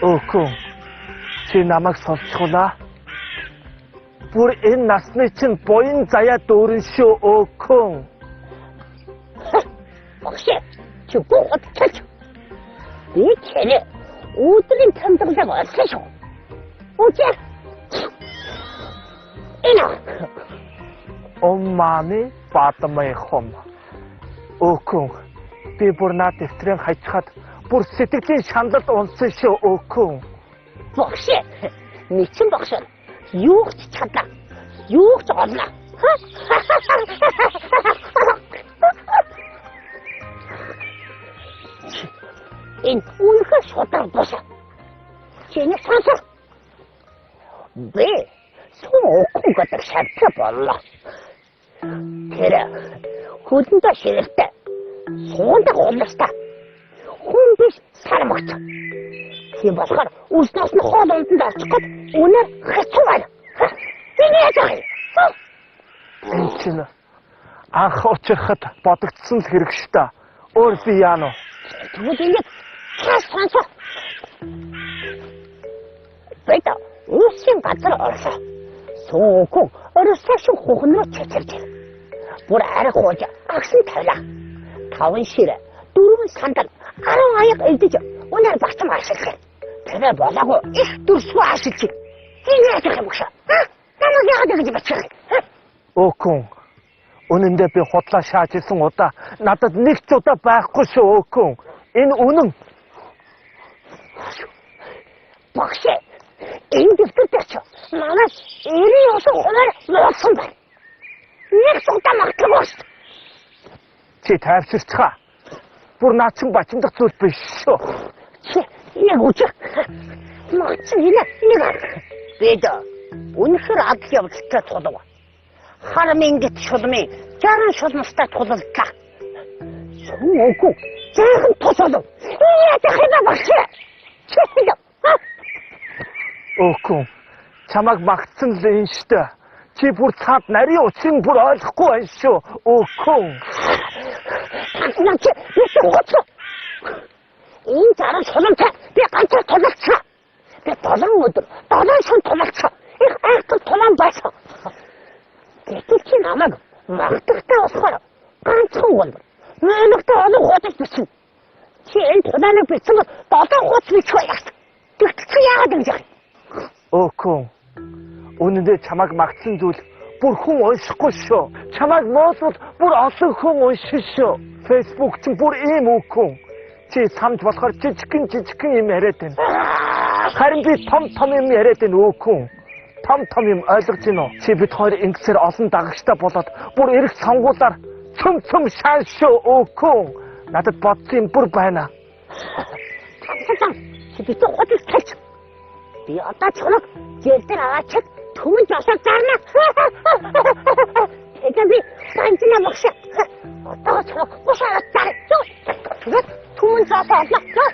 Өөхөн. Чи намайг сонсчихулаа. Бүр энэ насны чинь буян заяа дүүрэн шүү өөхөн. Багш, чи бүгд чач. Би чэнэ өдрийн тэмдэглэг олсон шүү. Үгүй. Эна. Омманы баатамай хом. Өөхөн. Би бүр наад дэвтрэн хайчхад бүр сэтгэлийн шаналд унсан шүү өөхөн. Багш, мэчин багш. Юу ч чадна. Юу ч олно. Энэ үнэхээр шудраг бос. Чиний сонсоо. Би суухгүй гэдэг шалтгаан боллоо. Тэр хөлөндөө ширэлтэй. Суундаг холстой. Хүн биш сармагч. Тийм болохоор үлснээс нь хоол унданд орчих гээд үнээр хэцүү байна. Энийг яаж яах вэ? Энэ чинь анх учрахад бодогдсон л хэрэг шүү дээ. Өөр би яано. Тэгвэл ингэж цааш сонсоо. Бэта үсийн газар орсоо. Суугүй орсоо шүү хухноо чичирч. Бүр арай хууж агсан тавлаа. 5 ширээ, 4 сандал, 10 аяг элдэж үнээр багтам ашиглах. Тэгээ болоогүй их дүрсгүй ашиглаж. Энэ яаж юм бэ? Намайг яагаад ингэж бачих? Өөхөн. Үнэндээ би худлаа шааж исэн удаа надад нэг ч удаа байхгүй шүү өөхөн. Энэ үнэн. Багш. Энэ дэвтэртэй ч манай 90 хуваар луусан байна. Нэг удаа магтлаггүй шүү. Чи тайвширчгаа. Бүр наачин бачимдах зүйл биш шүү. Чи яг үгүй. Магтсан нэг. Бид үнэхээр адал явдалтай тулав. Харамингит шулмын 60 шулмастай тулалдлаа. Сүүгүй. Заахан тусалв. Яа дахиад багш. Өөхөн. Чамайг магтсан л энэ штэ. Чи бүр цаад нарийн учрыг бүр ойлгохгүй байна шүү. Өөхөн. Наач гоц. Энэ зарим шулмтай би ганцаар тулалцсан. Би 7 өдөр 7 шин тулалцсан. Их айхтар тулаан байсан. Гэтэл чи намайг магтахтаа болохоор ганцхан бол. Нэмэгтэй олон хуудас бичсэн. Чи энэ тулааныг бичсэн 7 хуудас бичих байх. Тэгт чи яагаад ингэж яах? Өөхөн. Үнэндээ чамайг магтсан зүйл бүр хүн уншихгүй шүү. Чамайг моосвол бүр олон хүн унших шүү. Facebook ч бүр ийм өөхөн. Чи самж болохоор жижигхэн юм яриад байна. Харин би том юм яриад байна өөхөн. Том юм ойлгож байна уу? Чи бид хоёр ингэсээр олон дагагчтай болоод бүр эрэх сонгуулаар цөм шаан шүү өөхөн. Надад бодсон юм бүр байна. Чи бид хотод талч. Би одоо чоног зэлдэр аваачих түмэн жосоо зарна. Тэгээд би ганцна багш. Одоо чоног бушаад зарна. Тэгээд түмэн жосоо орлоо.